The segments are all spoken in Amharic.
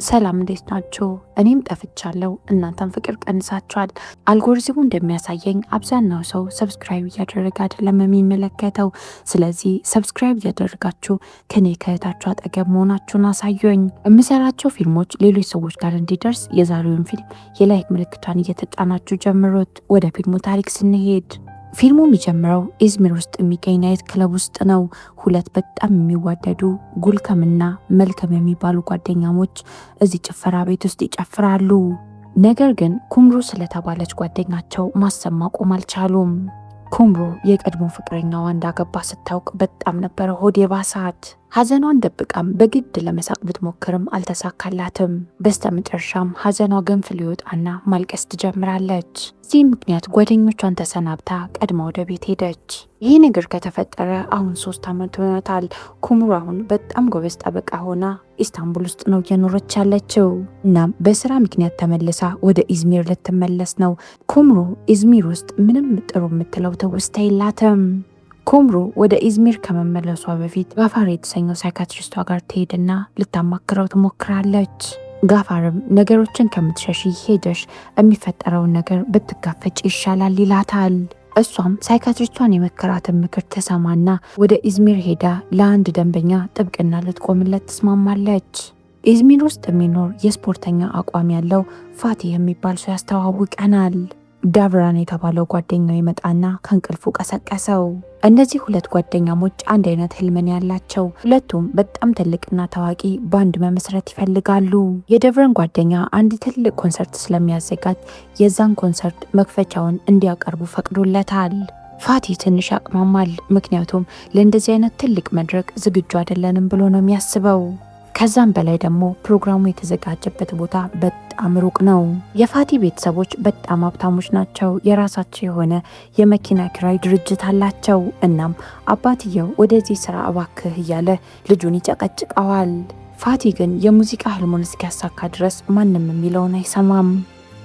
ሰላም እንዴት ናችሁ? እኔም ጠፍቻለሁ፣ እናንተም ፍቅር ቀንሳችኋል። አልጎሪዝሙ እንደሚያሳየኝ አብዛኛው ሰው ሰብስክራይብ እያደረገ አይደለም የሚመለከተው። ስለዚህ ሰብስክራይብ እያደረጋችሁ ከኔ ከእህታችሁ አጠገብ መሆናችሁን አሳዩኝ። የምሰራቸው ፊልሞች ሌሎች ሰዎች ጋር እንዲደርስ የዛሬውን ፊልም የላይክ ምልክቷን እየተጫናችሁ ጀምሩት። ወደ ፊልሙ ታሪክ ስንሄድ ፊልሙ የሚጀምረው ኢዝሚር ውስጥ የሚገኝ ናይት ክለብ ውስጥ ነው። ሁለት በጣም የሚዋደዱ ጉልከምና መልከም የሚባሉ ጓደኛሞች እዚህ ጭፈራ ቤት ውስጥ ይጨፍራሉ። ነገር ግን ኩምሩ ስለተባለች ጓደኛቸው ማሰብ ማቆም አልቻሉም። ኩምሩ የቀድሞ ፍቅረኛዋ እንዳገባ ስታውቅ በጣም ነበረ ሆድ የባሳት። ሐዘኗን ደብቃም በግድ ለመሳቅ ብትሞክርም አልተሳካላትም። በስተመጨረሻም ሐዘኗ ገንፍሎ ይወጣና ማልቀስ ትጀምራለች። እዚህ ምክንያት ጓደኞቿን ተሰናብታ ቀድማ ወደ ቤት ሄደች። ይህ ነገር ከተፈጠረ አሁን 3 ዓመት ሆኖታል። ኩምሩ አሁን በጣም ጎበዝ ጠበቃ ሆና ኢስታንቡል ውስጥ ነው እየኖረች ያለችው። እናም በስራ ምክንያት ተመልሳ ወደ ኢዝሚር ልትመለስ ነው። ኩምሩ ኢዝሚር ውስጥ ምንም ጥሩ የምትለው ትውስታ የላትም። ኩምሩ ወደ ኢዝሚር ከመመለሷ በፊት ጋፋር የተሰኘው ሳይካትሪስቷ ጋር ትሄድና ልታማክረው ትሞክራለች። ጋፋርም ነገሮችን ከምትሸሽ ሄደሽ የሚፈጠረውን ነገር ብትጋፈጭ ይሻላል ይላታል። እሷም ሳይካትሪስቷን የመከራትን ምክር ተሰማና ወደ ኢዝሚር ሄዳ ለአንድ ደንበኛ ጥብቅና ልትቆምለት ትስማማለች። ኢዝሚር ውስጥ የሚኖር የስፖርተኛ አቋም ያለው ፋቲ የሚባል ሰው ያስተዋውቀናል። ዳቭራን የተባለው ጓደኛው ይመጣና ከእንቅልፉ ቀሰቀሰው። እነዚህ ሁለት ጓደኛሞች አንድ አይነት ህልምን ያላቸው፣ ሁለቱም በጣም ትልቅና ታዋቂ ባንድ መመስረት ይፈልጋሉ። የደቭረን ጓደኛ አንድ ትልቅ ኮንሰርት ስለሚያዘጋጅ የዛን ኮንሰርት መክፈቻውን እንዲያቀርቡ ፈቅዶለታል። ፋቲ ትንሽ ያቅማማል፣ ምክንያቱም ለእንደዚህ አይነት ትልቅ መድረክ ዝግጁ አይደለንም ብሎ ነው የሚያስበው። ከዛም በላይ ደግሞ ፕሮግራሙ የተዘጋጀበት ቦታ በጣም ሩቅ ነው። የፋቲ ቤተሰቦች በጣም ሀብታሞች ናቸው። የራሳቸው የሆነ የመኪና ኪራይ ድርጅት አላቸው። እናም አባትየው ወደዚህ ስራ እባክህ እያለ ልጁን ይጨቀጭቀዋል። ፋቲ ግን የሙዚቃ ህልሙን እስኪያሳካ ድረስ ማንም የሚለውን አይሰማም።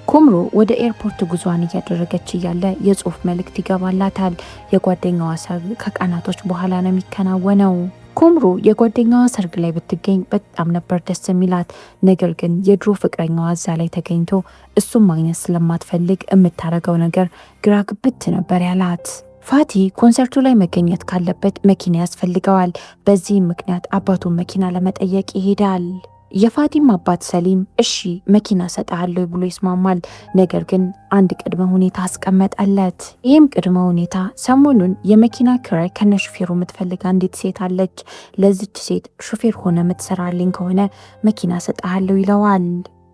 ኩምሩ ወደ ኤርፖርት ጉዟን እያደረገች እያለ የጽሁፍ መልእክት ይገባላታል። የጓደኛዋ ሰርግ ከቀናቶች በኋላ ነው የሚከናወነው። ኩምሩ የጓደኛዋ ሰርግ ላይ ብትገኝ በጣም ነበር ደስ የሚላት። ነገር ግን የድሮ ፍቅረኛዋ እዛ ላይ ተገኝቶ እሱም ማግኘት ስለማትፈልግ የምታረገው ነገር ግራ ግብት ነበር ያላት። ፋቲ ኮንሰርቱ ላይ መገኘት ካለበት መኪና ያስፈልገዋል። በዚህም ምክንያት አባቱን መኪና ለመጠየቅ ይሄዳል። የፋቲም አባት ሰሊም እሺ መኪና ሰጣለሁ ብሎ ይስማማል። ነገር ግን አንድ ቅድመ ሁኔታ አስቀመጠለት። ይህም ቅድመ ሁኔታ ሰሞኑን የመኪና ኪራይ ከነሹፌሩ የምትፈልግ አንዲት ሴት አለች። ለዚች ሴት ሹፌር ሆነ የምትሰራልኝ ከሆነ መኪና ሰጣለሁ ይለዋል።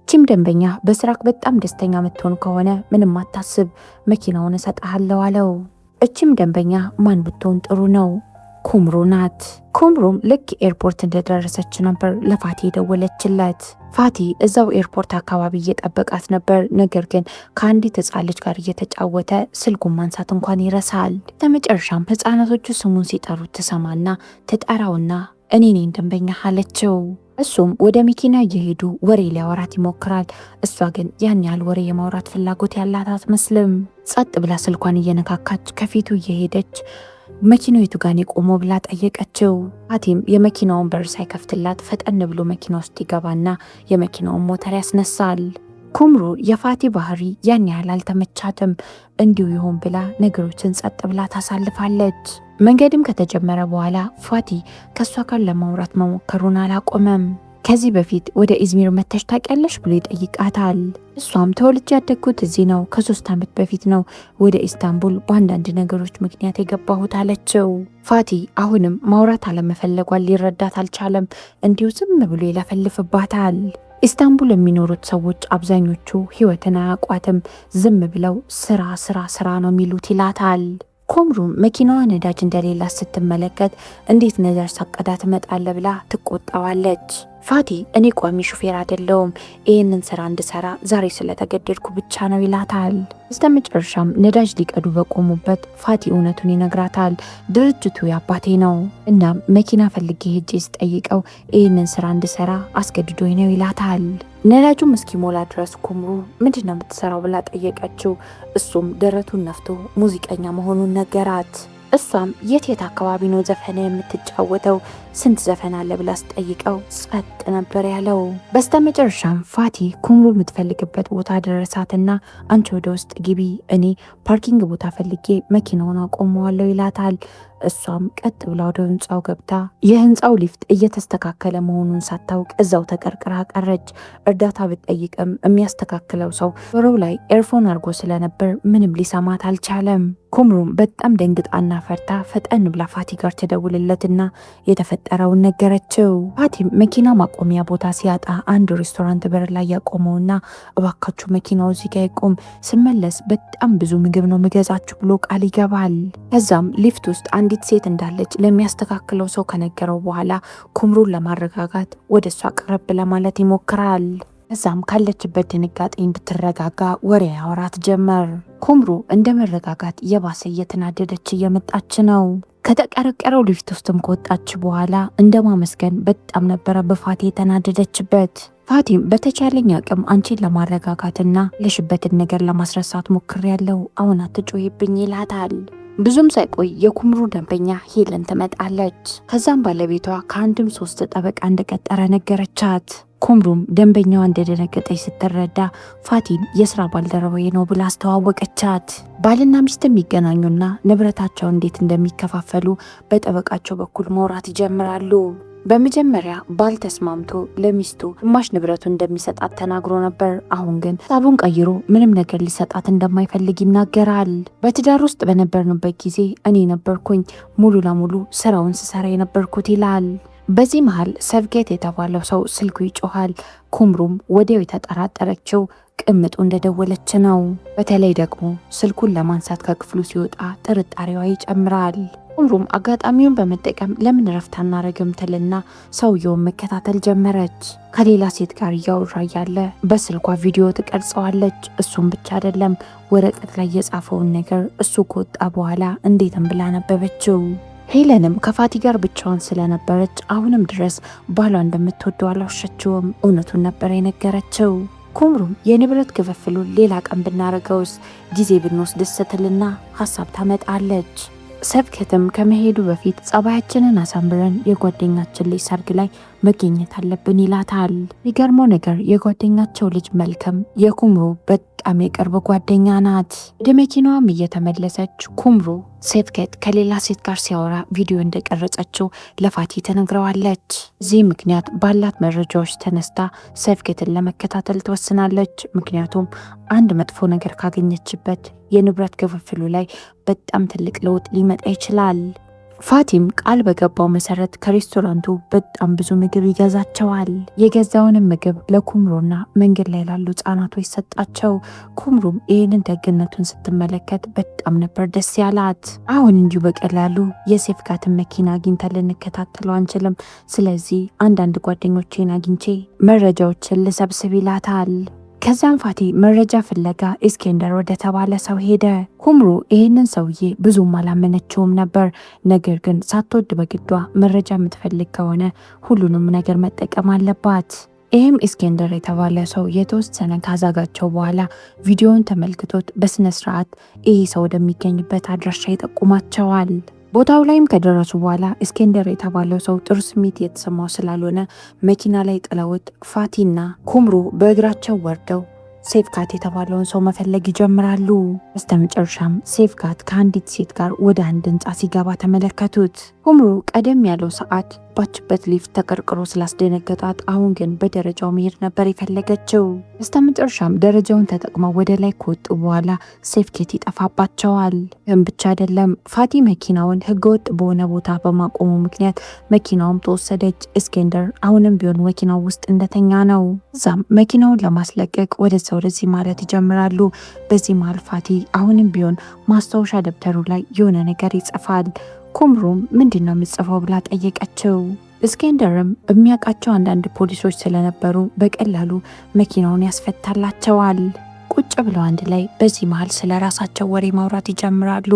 ቺም ደንበኛ በስራክ በጣም ደስተኛ የምትሆን ከሆነ ምንም አታስብ፣ መኪናውን እሰጥሃለሁ አለው። እቺም ደንበኛ ማን ብትሆን ጥሩ ነው? ኩምሩ ናት። ኩምሩም ልክ ኤርፖርት እንደደረሰች ነበር ለፋቲ የደወለችለት። ፋቲ እዛው ኤርፖርት አካባቢ እየጠበቃት ነበር። ነገር ግን ከአንዲት ህፃን ልጅ ጋር እየተጫወተ ስልኩን ማንሳት እንኳን ይረሳል። በመጨረሻም ህፃናቶቹ ስሙን ሲጠሩት ትሰማና ትጠራውና እኔ ነኝ ደንበኛ አለችው። እሱም ወደ መኪና እየሄዱ ወሬ ሊያወራት ይሞክራል። እሷ ግን ያን ያህል ወሬ የማውራት ፍላጎት ያላት አትመስልም። ጸጥ ብላ ስልኳን እየነካካች ከፊቱ እየሄደች መኪናው የቱ ጋር ቆሞ ብላ ጠየቀችው። ፋቲም የመኪናውን በር ሳይከፍትላት ፈጠን ብሎ መኪና ውስጥ ይገባና የመኪናውን ሞተር ያስነሳል። ኩምሩ የፋቲ ባህሪ ያን ያህል አልተመቻትም። እንዲሁ ይሆን ብላ ነገሮችን ጸጥ ብላ ታሳልፋለች። መንገድም ከተጀመረ በኋላ ፋቲ ከሷ ጋር ለማውራት መሞከሩን አላቆመም። ከዚህ በፊት ወደ ኢዝሚር መተሽ ታውቂያለሽ ብሎ ይጠይቃታል። እሷም ተወልጄ ያደግኩት እዚህ ነው፣ ከ3 ዓመት በፊት ነው ወደ ኢስታንቡል በአንዳንድ ነገሮች ምክንያት የገባሁት አለችው። ፋቲ አሁንም ማውራት አለመፈለጓን ሊረዳት አልቻለም። እንዲሁ ዝም ብሎ ይለፈልፍባታል። ኢስታንቡል የሚኖሩት ሰዎች አብዛኞቹ ህይወትን አያውቋትም። ዝም ብለው ስራ ስራ ስራ ነው የሚሉት ይላታል። ኩምሩ መኪናዋ ነዳጅ እንደሌላ ስትመለከት እንዴት ነዳጅ ሳቀዳ ትመጣለ ብላ ትቆጣዋለች። ፋቲ እኔ ቋሚ ሹፌር አይደለሁም፣ ይህንን ስራ እንድሰራ ዛሬ ስለተገደድኩ ብቻ ነው ይላታል። በስተመጨረሻም ነዳጅ ሊቀዱ በቆሙበት ፋቲ እውነቱን ይነግራታል። ድርጅቱ የአባቴ ነው፣ እናም መኪና ፈልጌ ሄጄ ስጠይቀው ይህንን ስራ እንድሰራ አስገድዶኝ ነው ይላታል። ነዳጁም እስኪሞላ ድረስ ኩምሩ ምንድን ነው የምትሰራው ብላ ጠየቀችው። እሱም ደረቱን ነፍቶ ሙዚቀኛ መሆኑን ነገራት። እሷም የት አካባቢ ነው ዘፈን የምትጫወተው? ስንት ዘፈን አለ ብላ ስጠይቀው ጸጥ ነበር ያለው። በስተመጨረሻም ፋቲ ኩምሩ የምትፈልግበት ቦታ ደረሳትና አንቺ ወደ ውስጥ ግቢ፣ እኔ ፓርኪንግ ቦታ ፈልጌ መኪናውን አቆመዋለሁ ይላታል። እሷም ቀጥ ብላ ወደ ህንፃው ገብታ የህንፃው ሊፍት እየተስተካከለ መሆኑን ሳታውቅ እዛው ተቀርቅራ ቀረች። እርዳታ ብትጠይቅም የሚያስተካክለው ሰው ጆሮው ላይ ኤርፎን አድርጎ ስለነበር ምንም ሊሰማት አልቻለም። ኩምሩም በጣም ደንግጣና ፈርታ ፈጠን ብላ ፋቲ ጋር ተደውልለትና የተፈጠረውን ነገረችው። ፋቲም መኪና ማቆሚያ ቦታ ሲያጣ አንድ ሬስቶራንት በር ላይ ያቆመውና እባካችሁ መኪናው እዚህ ጋ ይቆም፣ ስመለስ በጣም ብዙ ምግብ ነው ምገዛችሁ ብሎ ቃል ይገባል። ከዛም ሊፍት ውስጥ አንዲት ሴት እንዳለች ለሚያስተካክለው ሰው ከነገረው በኋላ ኩምሩን ለማረጋጋት ወደ እሷ ቀረብ ለማለት ይሞክራል። ከዛም ካለችበት ድንጋጤ እንድትረጋጋ ወሬ ያወራት ጀመር። ኩምሩ እንደ መረጋጋት የባሰ እየተናደደች እየመጣች ነው። ከተቀረቀረው ሊፍት ውስጥም ከወጣች በኋላ እንደ ማመስገን በጣም ነበረ በፋቲ የተናደደችበት። ፋቲም በተቻለኝ አቅም አንቺን ለማረጋጋትና ለሽበትን ነገር ለማስረሳት ሞክሬያለሁ፣ አሁን አትጮይብኝ ይላታል። ብዙም ሳይቆይ የኩምሩ ደንበኛ ሄለን ትመጣለች። ከዛም ባለቤቷ ከአንድም 3 ጠበቃ እንደቀጠረ ነገረቻት። ኩምሩም ደንበኛዋ እንደደነገጠች ስትረዳ ፋቲን የስራ ባልደረባዬ ነው ብላ አስተዋወቀቻት። ባልና ሚስት የሚገናኙና ንብረታቸው እንዴት እንደሚከፋፈሉ በጠበቃቸው በኩል ማውራት ይጀምራሉ። በመጀመሪያ ባል ተስማምቶ ለሚስቱ ግማሽ ንብረቱ እንደሚሰጣት ተናግሮ ነበር። አሁን ግን ሀሳቡን ቀይሮ ምንም ነገር ሊሰጣት እንደማይፈልግ ይናገራል። በትዳር ውስጥ በነበርንበት ጊዜ እኔ ነበርኩኝ ሙሉ ለሙሉ ስራውን ስሰራ የነበርኩት ይላል። በዚህ መሃል ሰብጌት የተባለው ሰው ስልኩ ይጮሃል። ኩምሩም ወዲያው የተጠራጠረችው ቅምጡ እንደደወለች ነው። በተለይ ደግሞ ስልኩን ለማንሳት ከክፍሉ ሲወጣ ጥርጣሬዋ ይጨምራል። ኩምሩም አጋጣሚውን በመጠቀም ለምን ረፍት አናረግም ትልና ሰውየውን መከታተል ጀመረች። ከሌላ ሴት ጋር እያወራ ያለ በስልኳ ቪዲዮ ትቀርጸዋለች። እሱም ብቻ አይደለም ወረቀት ላይ የጻፈውን ነገር እሱ ከወጣ በኋላ እንዴትም ብላ ነበበችው። ሄለንም ከፋቲ ጋር ብቻዋን ስለነበረች አሁንም ድረስ ባሏ እንደምትወደው አልዋሸችውም። እውነቱን ነበር የነገረችው። ኩምሩም የንብረት ክፍፍሉን ሌላ ቀን ብናረገውስ ጊዜ ብንወስድ ስትልና ሀሳብ ታመጣለች። ሰብከትም ከመሄዱ በፊት ጸባያችንን አሳምረን የጓደኛችን ልጅ ሰርግ ላይ መገኘት አለብን ይላታል። የሚገርመው ነገር የጓደኛቸው ልጅ መልከም የኩምሩ በጣም የቅርብ ጓደኛ ናት። ወደ መኪናዋም እየተመለሰች ኩምሩ ሰብከት ከሌላ ሴት ጋር ሲያወራ ቪዲዮ እንደቀረጸችው ለፋቲ ተነግረዋለች። እዚህ ምክንያት ባላት መረጃዎች ተነስታ ሰብከትን ለመከታተል ትወስናለች። ምክንያቱም አንድ መጥፎ ነገር ካገኘችበት የንብረት ክፍፍሉ ላይ በጣም ትልቅ ለውጥ ሊመጣ ይችላል። ፋቲም ቃል በገባው መሰረት ከሬስቶራንቱ በጣም ብዙ ምግብ ይገዛቸዋል። የገዛውንም ምግብ ለኩምሩና መንገድ ላይ ላሉ ህጻናቶች ሰጣቸው። ኩምሩም ይህንን ደግነቱን ስትመለከት በጣም ነበር ደስ ያላት። አሁን እንዲሁ በቀላሉ የሴፍካትን መኪና አግኝተን ልንከታተለው አንችልም፣ ስለዚህ አንዳንድ ጓደኞቼን አግኝቼ መረጃዎችን ልሰብስብ ይላታል። ከዛም ፋቲ መረጃ ፍለጋ እስኬንደር ወደ ተባለ ሰው ሄደ። ኩምሩ ይህንን ሰውዬ ብዙም አላመነችውም ነበር። ነገር ግን ሳትወድ በግዷ መረጃ የምትፈልግ ከሆነ ሁሉንም ነገር መጠቀም አለባት። ይህም እስኬንደር የተባለ ሰው የተወሰነ ካዛጋቸው በኋላ ቪዲዮውን ተመልክቶት በስነ ስርዓት ይህ ሰው ወደሚገኝበት አድራሻ ይጠቁማቸዋል። ቦታው ላይም ከደረሱ በኋላ እስኬንደር የተባለው ሰው ጥሩ ስሜት የተሰማው ስላልሆነ መኪና ላይ ጥለውት ፋቲና ኩምሩ በእግራቸው ወርደው ሴፍካት የተባለውን ሰው መፈለግ ይጀምራሉ። በስተመጨረሻም ሴፍካት ከአንዲት ሴት ጋር ወደ አንድ ህንፃ ሲገባ ተመለከቱት። ኩምሩ ቀደም ያለው ሰዓት ባችበት ሊፍት ተቀርቅሮ ስላስደነገጣት አሁን ግን በደረጃው መሄድ ነበር የፈለገችው። በስተመጨረሻም ደረጃውን ተጠቅመው ወደ ላይ ከወጡ በኋላ ሴፍኬት ይጠፋባቸዋል። ይህም ብቻ አይደለም፣ ፋቲ መኪናውን ህገወጥ በሆነ ቦታ በማቆሙ ምክንያት መኪናውም ተወሰደች። እስኬንደር አሁንም ቢሆን መኪናው ውስጥ እንደተኛ ነው። እዛም መኪናውን ለማስለቀቅ ወደዛ ወደዚህ ማለት ይጀምራሉ። በዚህ መሃል ፋቲ አሁንም ቢሆን ማስታወሻ ደብተሩ ላይ የሆነ ነገር ይጽፋል። ኩምሩም ምንድን ነው የምጽፈው ብላ ጠየቀችው። እስኬንደርም የሚያውቃቸው አንዳንድ ፖሊሶች ስለነበሩ በቀላሉ መኪናውን ያስፈታላቸዋል። ቁጭ ብለው አንድ ላይ በዚህ መሃል ስለ ራሳቸው ወሬ ማውራት ይጀምራሉ።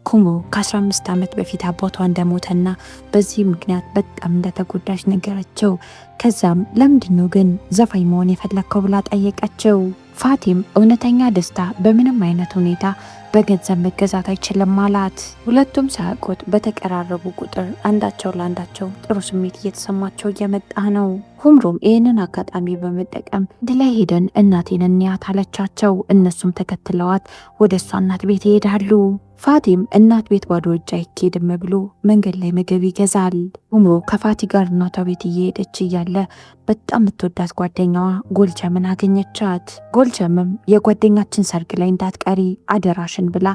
ኩምሩ ከ15 ዓመት በፊት አባቷ እንደሞተና በዚህ ምክንያት በጣም እንደተጎዳች ነገረችው። ከዛም ለምንድነው ግን ዘፋኝ መሆን የፈለግከው ብላ ጠየቀችው። ፋቲም እውነተኛ ደስታ በምንም አይነት ሁኔታ በገንዘብ መገዛት አይችልም አላት። ሁለቱም ሳያውቁት በተቀራረቡ ቁጥር አንዳቸው ለአንዳቸው ጥሩ ስሜት እየተሰማቸው እየመጣ ነው። ኩምሩም ይህንን አጋጣሚ በመጠቀም አንድ ላይ ሄደን እናቴን እንያት አለቻቸው። እነሱም ተከትለዋት ወደ እሷ እናት ቤት ይሄዳሉ። ፋቲም እናት ቤት ባዶ እጅ አይኬድም ብሎ መንገድ ላይ ምግብ ይገዛል። ኩምሩ ከፋቲ ጋር እናቷ ቤት እየሄደች እያለ በጣም የምትወዳት ጓደኛዋ ጎልቸምን አገኘቻት። ጎልቸምም የጓደኛችን ሰርግ ላይ እንዳትቀሪ አደራሽን ብላ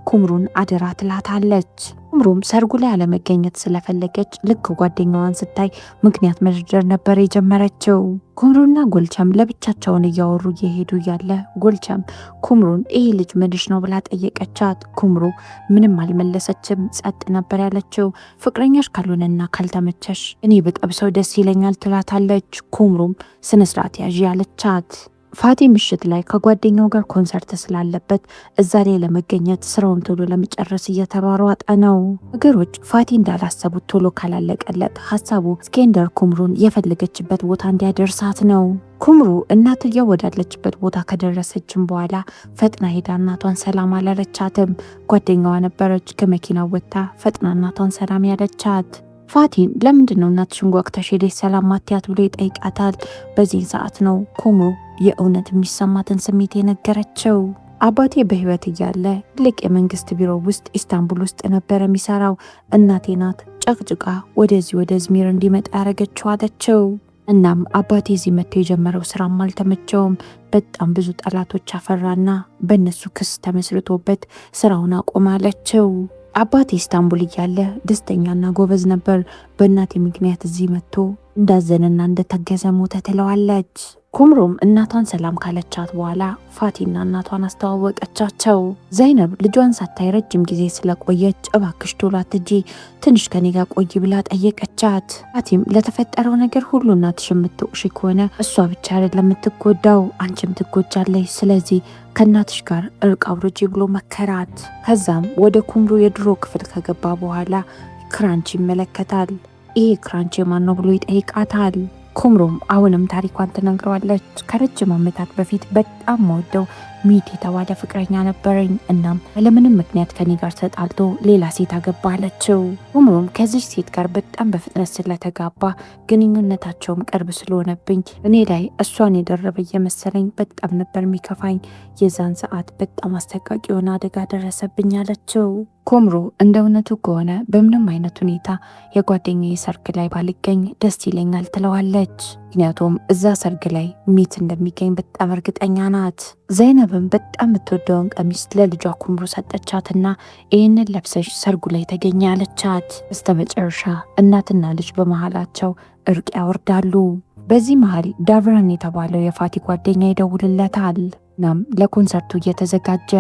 ኩምሩን አደራ ትላታለች። ኩምሩም ሰርጉ ላይ አለመገኘት ስለፈለገች ልክ ጓደኛዋን ስታይ ምክንያት መደርደር ነበር የጀመረችው። ኩምሩና ጎልቸም ለብቻቸውን እያወሩ እየሄዱ እያለ ጎልቸም ኩምሩን ይህ ልጅ ምንሽ ነው ብላ ጠየቀቻት። ኩምሩ ምንም አልመለሰችም፣ ጸጥ ነበር ያለችው። ፍቅረኛሽ ካልሆነና ካልተመቸሽ እኔ ብጠብሰው ደስ ይለኛል ትላታለች። ኩምሩም ስነስርዓት ያዥ ያለቻት። ፋቲ ምሽት ላይ ከጓደኛው ጋር ኮንሰርት ስላለበት እዛ ላይ ለመገኘት ስራውን ቶሎ ለመጨረስ እየተሯሯጠ ነው። ነገሮች ፋቲ እንዳላሰቡት ቶሎ ካላለቀለት ሀሳቡ እስኬንደር ኩምሩን የፈለገችበት ቦታ እንዲያደርሳት ነው። ኩምሩ እናትየው ወዳለችበት ቦታ ከደረሰችም በኋላ ፈጥና ሄዳ እናቷን ሰላም አላለቻትም። ጓደኛዋ ነበረች ከመኪናው ወጥታ ፈጥና እናቷን ሰላም ያለቻት። ፋቲን ለምንድን ነው እናትሽን ጓግተሽ ሄደሽ ሰላም ማትያት ብሎ ይጠይቃታል። በዚህ ሰዓት ነው ኩምሩ የእውነት የሚሰማትን ስሜት የነገረችው። አባቴ በህይወት እያለ ትልቅ የመንግስት ቢሮ ውስጥ ኢስታንቡል ውስጥ ነበር የሚሰራው። እናቴ ናት ጨቅጭቃ ወደዚህ ወደ ዝሚር እንዲመጣ ያደረገችው አለችው። እናም አባቴ እዚህ መጥቶ የጀመረው ስራም አልተመቸውም። በጣም ብዙ ጠላቶች አፈራና በእነሱ ክስ ተመስርቶበት ስራውን አቆማለችው። አባቴ ኢስታንቡል እያለ ደስተኛና ጎበዝ ነበር። በእናቴ ምክንያት እዚህ መጥቶ እንዳዘነና እንደተገዘ ሞተ ትለዋለች። ኩምሩም እናቷን ሰላም ካለቻት በኋላ ፋቲና እናቷን አስተዋወቀቻቸው። ዘይነብ ልጇን ሳታይ ረጅም ጊዜ ስለቆየች እባክሽ ቶሎ አትጂ ትንሽ ከኔ ጋር ቆይ ብላ ጠየቀቻት። ፋቲም ለተፈጠረው ነገር ሁሉ እናትሽ የምትወቅሽ ከሆነ እሷ ብቻ አይደለም የምትጎዳው አንቺም ትጎጃለሽ። ስለዚህ ከእናትሽ ጋር እርቅ አውርጂ ብሎ መከራት። ከዛም ወደ ኩምሩ የድሮ ክፍል ከገባ በኋላ ክራንች ይመለከታል። ይሄ ክራንች የማን ነው ብሎ ይጠይቃታል። ኩምሩም አሁንም ታሪኳን ትነግረዋለች። ከረጅም ዓመታት በፊት በጣም መወደው ሚት የተባለ ፍቅረኛ ነበረኝ። እናም ለምንም ምክንያት ከኔ ጋር ተጣልቶ ሌላ ሴት አገባለችው። ኩምሩም ከዚች ሴት ጋር በጣም በፍጥነት ስለተጋባ ግንኙነታቸውም ቅርብ ስለሆነብኝ እኔ ላይ እሷን የደረበ እየመሰለኝ በጣም ነበር የሚከፋኝ። የዛን ሰዓት በጣም አስጠቃቂ የሆነ አደጋ ደረሰብኝ አለችው። ኩምሩ እንደ እውነቱ ከሆነ በምንም አይነት ሁኔታ የጓደኛዬ ሰርግ ላይ ባልገኝ ደስ ይለኛል ትለዋለች። ምክንያቱም እዛ ሰርግ ላይ ሚት እንደሚገኝ በጣም እርግጠኛ ናት። ዘይነብም በጣም የምትወደውን ቀሚስ ለልጇ ኩምሩ ሰጠቻትና ይህንን ለብሰሽ ሰርጉ ላይ ተገኘ ያለቻት። በስተመጨረሻ እናትና ልጅ በመሃላቸው እርቅ ያወርዳሉ። በዚህ መሃል ዳቭራን የተባለው የፋቲ ጓደኛ ይደውልለታል። እናም ለኮንሰርቱ እየተዘጋጀ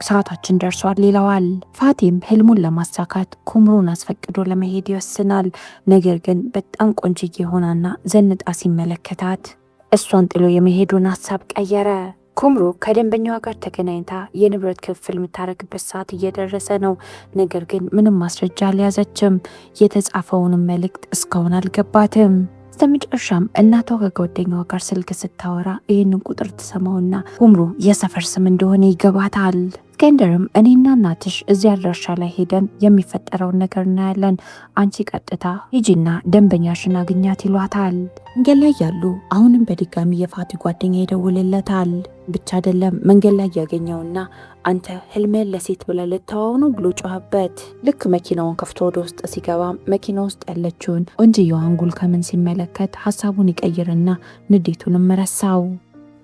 ሰዓታችን ደርሷል ይለዋል። ፋቲም ህልሙን ለማሳካት ኩምሩን አስፈቅዶ ለመሄድ ይወስናል። ነገር ግን በጣም ቆንጅዬ ሆናና ዘንጣ ሲመለከታት እሷን ጥሎ የመሄዱን ሀሳብ ቀየረ። ኩምሩ ከደንበኛዋ ጋር ተገናኝታ የንብረት ክፍል የምታረግበት ሰዓት እየደረሰ ነው። ነገር ግን ምንም ማስረጃ አልያዘችም። የተጻፈውንም መልእክት እስካሁን አልገባትም። በስተመጨረሻም እናቷ ከጓደኛዋ ጋር ስልክ ስታወራ ይህንን ቁጥር ትሰማውና ኩምሩ የሰፈር ስም እንደሆነ ይገባታል። እስኬንደርም እኔና እናትሽ እዚህ አድራሻ ላይ ሄደን የሚፈጠረውን ነገር እናያለን፣ አንቺ ቀጥታ ሂጂና ደንበኛሽን አግኛት ይሏታል። መንገድ ላይ ያሉ አሁንም በድጋሚ የፋቲ ጓደኛ ይደውልለታል። ብቻ አይደለም መንገድ ላይ ያገኘውና አንተ ህልምህን ለሴት ብለህ ልተዋው ነው ብሎ ጮኸበት። ልክ መኪናውን ከፍቶ ወደ ውስጥ ሲገባ መኪና ውስጥ ያለችውን ቆንጅየዋን ጉልከምን ሲመለከት ሀሳቡን ይቀይርና ንዴቱንም ረሳው።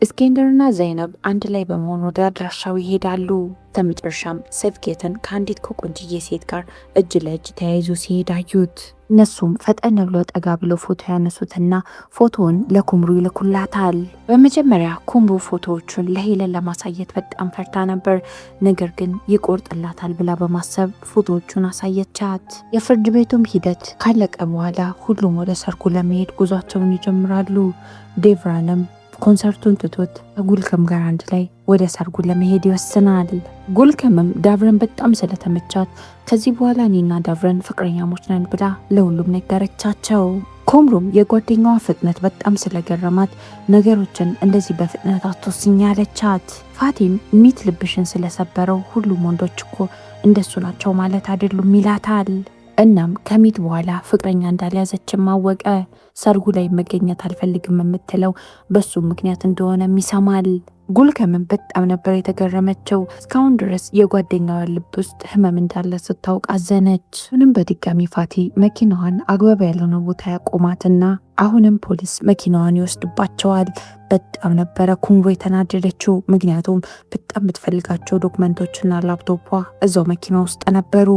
እስኬንደርና ዘይነብ አንድ ላይ በመሆን ወደ አድራሻው ይሄዳሉ። በመጨረሻም ሴፍጌትን ከአንዲት ከቆንጅዬ ሴት ጋር እጅ ለእጅ ተያይዞ ሲሄድ አዩት። እነሱም ፈጠን ብሎ ጠጋ ብሎ ፎቶ ያነሱትና ፎቶውን ለኩምሩ ይልኩላታል። በመጀመሪያ ኩምሩ ፎቶዎቹን ለሄለን ለማሳየት በጣም ፈርታ ነበር። ነገር ግን ይቆርጥላታል ብላ በማሰብ ፎቶዎቹን አሳየቻት። የፍርድ ቤቱም ሂደት ካለቀ በኋላ ሁሉም ወደ ሰርጉ ለመሄድ ጉዟቸውን ይጀምራሉ። ዴቭራንም ኮንሰርቱን ትቶት ከጉልከም ጋር አንድ ላይ ወደ ሰርጉ ለመሄድ ይወስናል። ጉልከምም ዳቭረን በጣም ስለተመቻት ከዚህ በኋላ እኔና ዳቭረን ፍቅረኛሞች ነን ብላ ለሁሉም ነገረቻቸው። ኩምሩም የጓደኛዋ ፍጥነት በጣም ስለገረማት ነገሮችን እንደዚህ በፍጥነት አትወስኝ አለቻት። ፋቲም ሚት ልብሽን ስለሰበረው ሁሉም ወንዶች እኮ እንደሱ ናቸው ማለት አይደሉም ይላታል። እናም ከሚት በኋላ ፍቅረኛ እንዳልያዘችም አወቀ። ሰርጉ ላይ መገኘት አልፈልግም የምትለው በሱ ምክንያት እንደሆነም ይሰማል። ጉልከምን በጣም ነበር የተገረመችው። እስካሁን ድረስ የጓደኛዋ ልብ ውስጥ ህመም እንዳለ ስታውቅ አዘነች። ምንም በድጋሚ ፋቲ መኪናዋን አግባብ ያልሆነ ቦታ ያቆማትና አሁንም ፖሊስ መኪናዋን ይወስድባቸዋል። በጣም ነበረ ኩምሩ የተናደደችው። ምክንያቱም በጣም የምትፈልጋቸው ዶክመንቶችና ላፕቶፖ እዛው መኪና ውስጥ ነበሩ።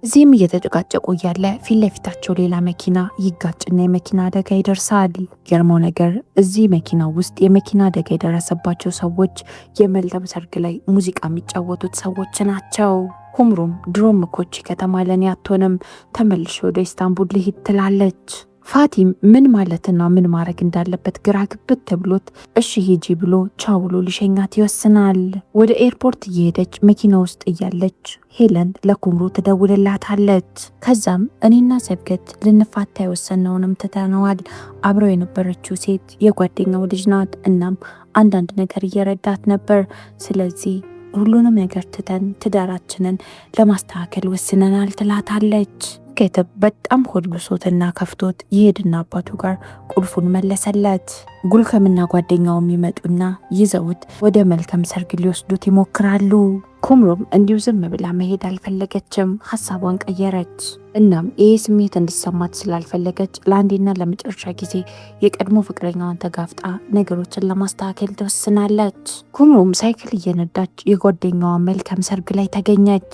እዚህም እየተጨቃጨቁ እያለ ፊት ለፊታቸው ሌላ መኪና ይጋጭና የመኪና አደጋ ይደርሳል። ገርመው ነገር እዚህ መኪና ውስጥ የመኪና አደጋ የደረሰባቸው ሰዎች የመልካም ሰርግ ላይ ሙዚቃ የሚጫወቱት ሰዎች ናቸው። ኩምሩም ድሮም እኮ ይህች ከተማ ለኔ አትሆንም፣ ተመልሼ ወደ ኢስታንቡል ልሂድ ትላለች። ፋቲም ምን ማለትና ምን ማድረግ እንዳለበት ግራ ግብት ተብሎት እሺ ሂጂ ብሎ ቻው ብሎ ሊሸኛት ይወስናል። ወደ ኤርፖርት እየሄደች መኪና ውስጥ እያለች ሄለን ለኩምሩ ትደውልላታለች። ከዛም እኔና ሰብገት ልንፋታ የወሰነውንም ትተነዋል። አብረው የነበረችው ሴት የጓደኛው ልጅ ናት። እናም አንዳንድ ነገር እየረዳት ነበር። ስለዚህ ሁሉንም ነገር ትተን ትዳራችንን ለማስተካከል ወስነናል ትላታለች። ኬትብ በጣም ሆድ ብሶትና ከፍቶት ይሄድና አባቱ ጋር ቁልፉን መለሰለት። ጉልከምና ጓደኛው የሚመጡና ይዘውት ወደ መልካም ሰርግ ሊወስዱት ይሞክራሉ። ኩምሩም እንዲሁ ዝም ብላ መሄድ አልፈለገችም፣ ሀሳቧን ቀየረች። እናም ይህ ስሜት እንዲሰማት ስላልፈለገች ለአንዴና ለመጨረሻ ጊዜ የቀድሞ ፍቅረኛዋን ተጋፍጣ ነገሮችን ለማስተካከል ትወስናለች። ኩምሩም ሳይክል እየነዳች የጓደኛዋ መልካም ሰርግ ላይ ተገኘች።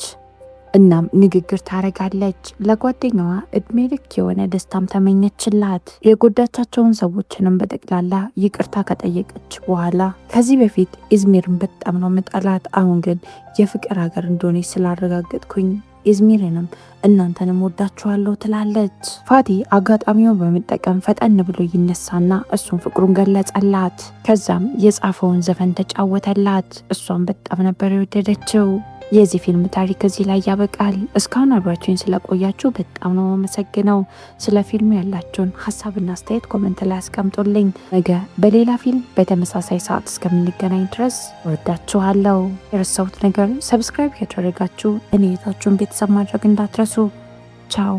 እናም ንግግር ታረጋለች። ለጓደኛዋ እድሜ ልክ የሆነ ደስታም ተመኘችላት። የጎዳቻቸውን ሰዎችንም በጠቅላላ ይቅርታ ከጠየቀች በኋላ ከዚህ በፊት ኢዝሚርን በጣም ነው መጣላት፣ አሁን ግን የፍቅር ሀገር እንደሆነ ስላረጋገጥኩኝ ኢዝሚርንም እናንተንም ወዳችኋለሁ ትላለች። ፋቲ አጋጣሚውን በመጠቀም ፈጠን ብሎ ይነሳና እሱን ፍቅሩን ገለጸላት። ከዛም የጻፈውን ዘፈን ተጫወተላት። እሷን በጣም ነበር የወደደችው። የዚህ ፊልም ታሪክ እዚህ ላይ ያበቃል። እስካሁን አብራችሁኝ ስለቆያችሁ በጣም ነው አመሰግነው። ስለ ፊልሙ ያላችሁን ሀሳብና አስተያየት ኮመንት ላይ አስቀምጡልኝ። ነገ በሌላ ፊልም በተመሳሳይ ሰዓት እስከምንገናኝ ድረስ ወዳችኋለሁ። የረሳሁት ነገር ሰብስክራይብ ያደረጋችሁ እኔ የታችሁን ቤተሰብ ማድረግ እንዳትረሱ። ቻው።